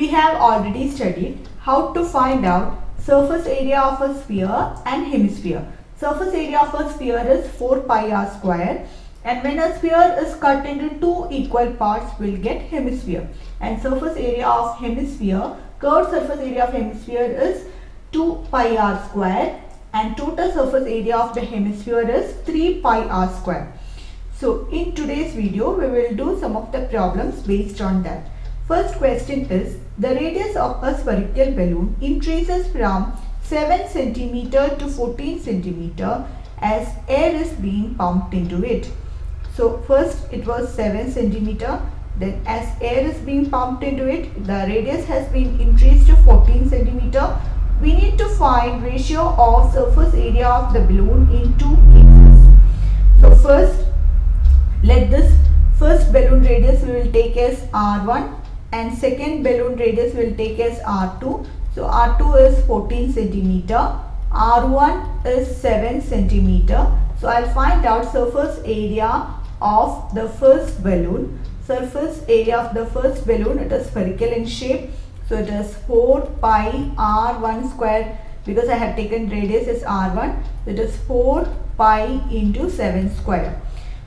We have already studied how to find out surface area of a sphere and hemisphere. Surface area of a sphere is 4 pi r square, and when a sphere is cut into two equal parts, we'll get hemisphere. And surface area of hemisphere, curved surface area of hemisphere is 2 pi r square, and total surface area of the hemisphere is 3 pi r square. So in today's video, we will do some of the problems based on that. First question is, the radius of a spherical balloon increases from 7 cm to 14 cm as air is being pumped into it. So first it was 7 cm, then as air is being pumped into it, the radius has been increased to 14 cm. We need to find ratio of surface area of the balloon in two cases. So first, let this first balloon radius we will take as R1 and second balloon radius we will take as R2. So R2 is 14 cm, R1 is 7 cm. So I'll find out surface area of the first balloon. Surface area of the first balloon, it is spherical in shape. So it is 4 pi R1 square, because I have taken radius as R1. It is 4 pi into 7 square.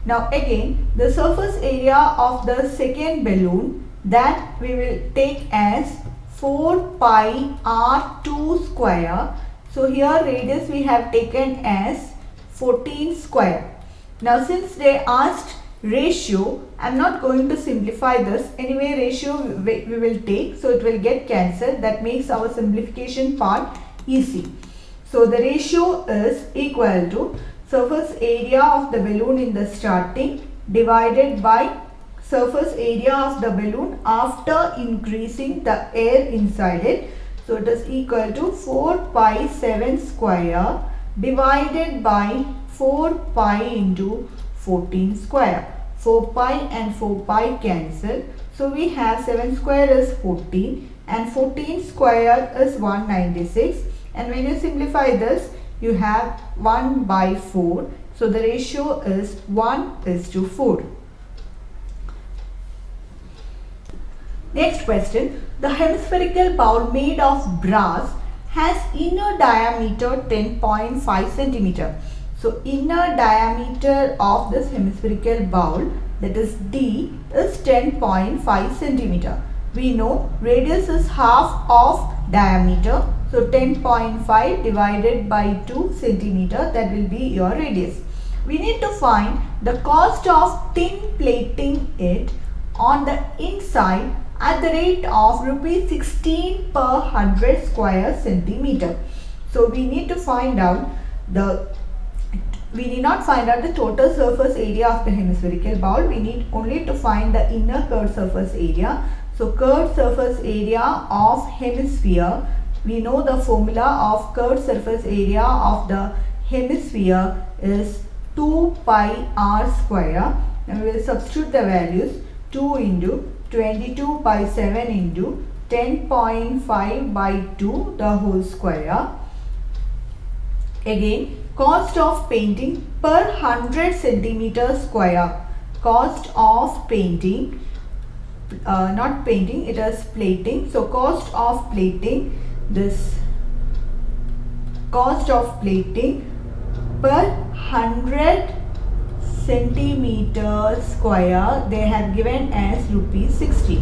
Now again, the surface area of the second balloon, that we will take as 4 pi R2 square. So here radius we have taken as 14 square. Now since they asked ratio, I am not going to simplify this. Anyway, ratio we will take, so it will get cancelled. That makes our simplification part easy. So the ratio is equal to surface area of the balloon in the starting divided by surface area of the balloon after increasing the air inside it. So it is equal to 4 pi 7 square divided by 4 pi into 14 square. 4 pi and 4 pi cancel. So we have 7 square is 14 and 14 square is 196. And when you simplify this, you have 1 by 4. So the ratio is 1:4. Next question. The hemispherical bowl made of brass has inner diameter 10.5 cm. So inner diameter of this hemispherical bowl, that is D, is 10.5 cm. We know radius is half of diameter. So 10.5 divided by 2 cm, that will be your radius. We need to find the cost of tin plating it on the inside at the rate of rupees 16 per 100 square centimeter. So we need to find out we need not find out the total surface area of the hemispherical bowl. We need only to find the inner curved surface area. So curved surface area of hemisphere, we know the formula of curved surface area of the hemisphere is 2 pi r square. Now we will substitute the values. 2 into 22 by 7 into 10.5 by 2 the whole square. Again, cost of painting per 100 centimeter square. Cost of painting, not painting, it is plating. So cost of plating, this cost of plating per 100 centimeter square, they have given as rupees 60.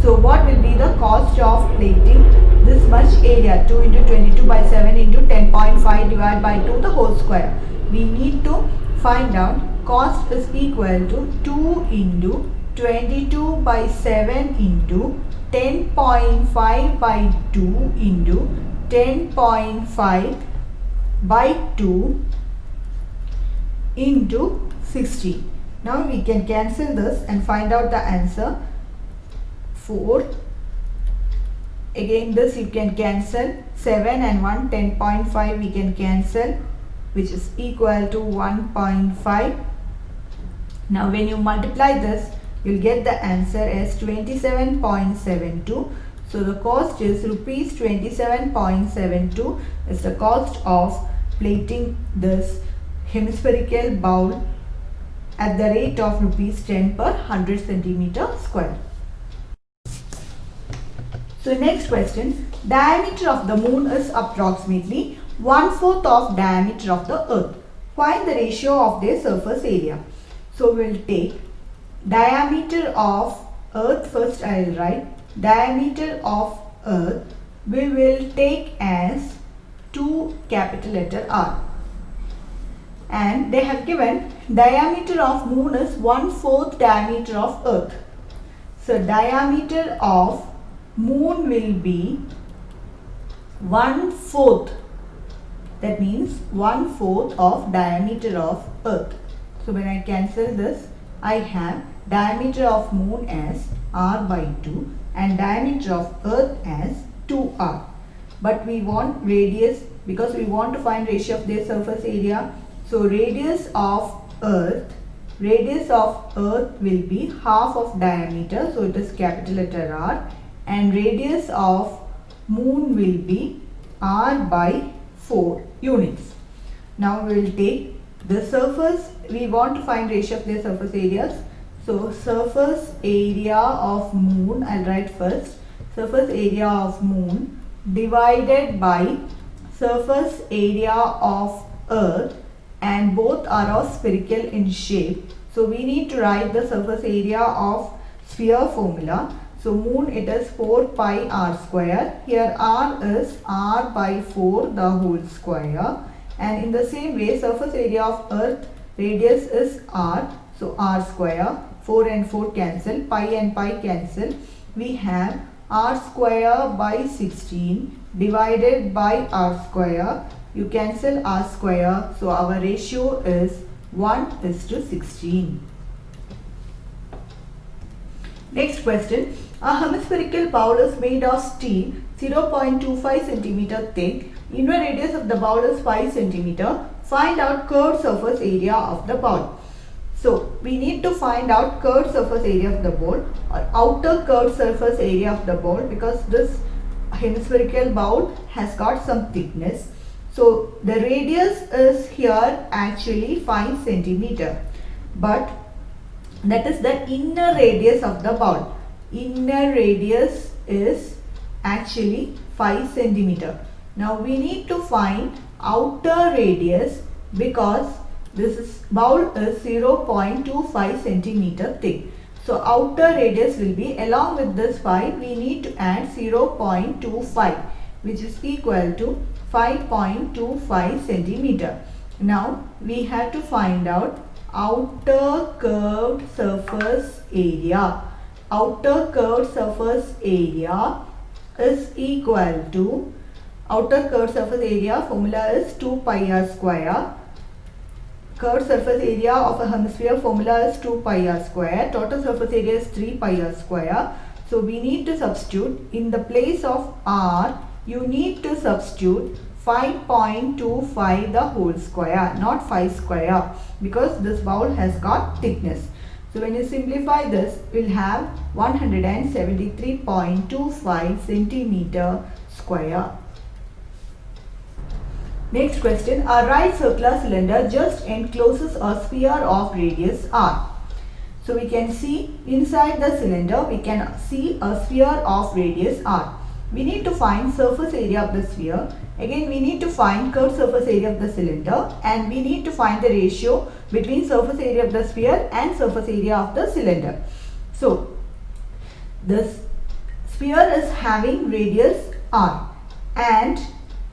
So what will be the cost of plating this much area? 2 into 22 by 7 into 10.5 divided by 2 the whole square. We need to find out cost is equal to 2 into 22 by 7 into 10.5 by 2 into 10.5 by 2 into 60. Now we can cancel this and find out the answer. 4. Again this you can cancel. 7 and 1, 10.5 we can cancel, which is equal to 1.5. Now when you multiply this, you will get the answer as 27.72. So the cost is rupees 27.72 is the cost of plating this hemispherical bowl at the rate of rupees 10 per 100 centimeter square. So next question, diameter of the moon is approximately 1/4 of diameter of the earth. Find the ratio of their surface area. So we will take diameter of earth first. I will write diameter of earth we will take as 2 capital letter R. And they have given diameter of moon is 1/4 diameter of earth. So diameter of moon will be 1/4. That means 1/4 of diameter of earth. So when I cancel this, I have diameter of moon as R by 2 and diameter of earth as 2R. But we want radius because we want to find ratio of their surface area. So radius of earth will be half of diameter, so it is capital letter R, and radius of moon will be R by 4 units. Now we will take the surface, we want to find ratio of their surface areas. So surface area of moon, I'll write first, surface area of moon divided by surface area of earth, and both are of spherical in shape. So we need to write the surface area of sphere formula. So moon, it is 4 pi R square. Here R is R by 4 the whole square. And in the same way, surface area of earth, radius is R. So R square, 4 and 4 cancel, pi and pi cancel. We have R square by 16 divided by R square. You cancel R square, so our ratio is 1:16. Next question, a hemispherical bowl is made of steel 0.25 cm thick. Inner radius of the bowl is 5 cm. Find out curved surface area of the bowl. So we need to find out curved surface area of the bowl or outer curved surface area of the bowl, because this hemispherical bowl has got some thickness. So the radius is here actually 5 cm, but that is the inner radius of the bowl. Inner radius is actually 5 cm. Now we need to find outer radius, because this bowl is 0.25 cm thick. So outer radius will be, along with this 5, we need to add 0.25, which is equal to 5.25 cm. Now we have to find out outer curved surface area. Outer curved surface area is equal to, outer curved surface area formula is 2 pi R square. Curved surface area of a hemisphere formula is 2 pi R square. Total surface area is 3 pi R square. So we need to substitute in the place of R. You need to substitute 5.25 the whole square, not 5 square, because this bowl has got thickness. So when you simplify this, we'll have 173.25 centimeter square. Next question, a right circular cylinder just encloses a sphere of radius R. So we can see inside the cylinder, we can see a sphere of radius R. We need to find surface area of the sphere. Again, we need to find curved surface area of the cylinder, and we need to find the ratio between surface area of the sphere and surface area of the cylinder. So this sphere is having radius R, and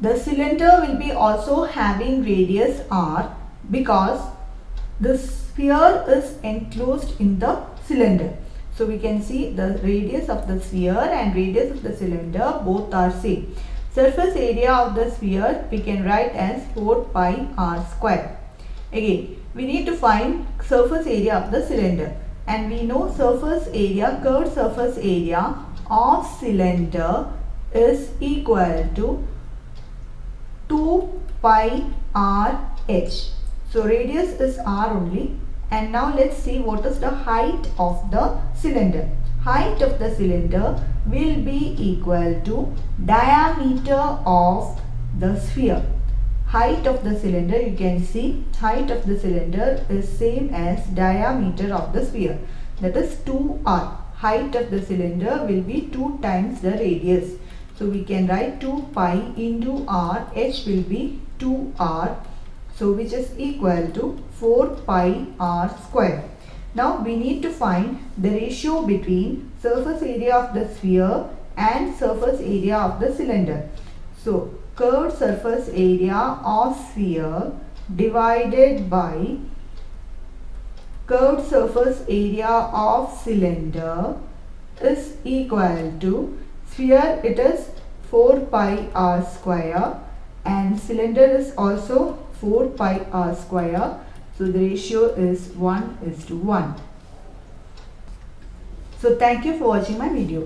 the cylinder will be also having radius R, because the sphere is enclosed in the cylinder. So we can see the radius of the sphere and radius of the cylinder, both are same. Surface area of the sphere we can write as 4 pi R square. Again, we need to find surface area of the cylinder, and we know surface area, curved surface area of cylinder is equal to 2 pi R H. So radius is R only. And now let's see what is the height of the cylinder. Height of the cylinder will be equal to diameter of the sphere. Height of the cylinder, you can see height of the cylinder is same as diameter of the sphere, that is 2R. height of the cylinder will be 2 times the radius. So we can write 2 pi into r, h will be 2r, so which is equal to 4 pi r square. Now we need to find the ratio between surface area of the sphere and surface area of the cylinder. So curved surface area of sphere divided by curved surface area of cylinder is equal to, sphere it is 4 pi r square and cylinder is also 4 pi r square. So the ratio is 1:1. So thank you for watching my video.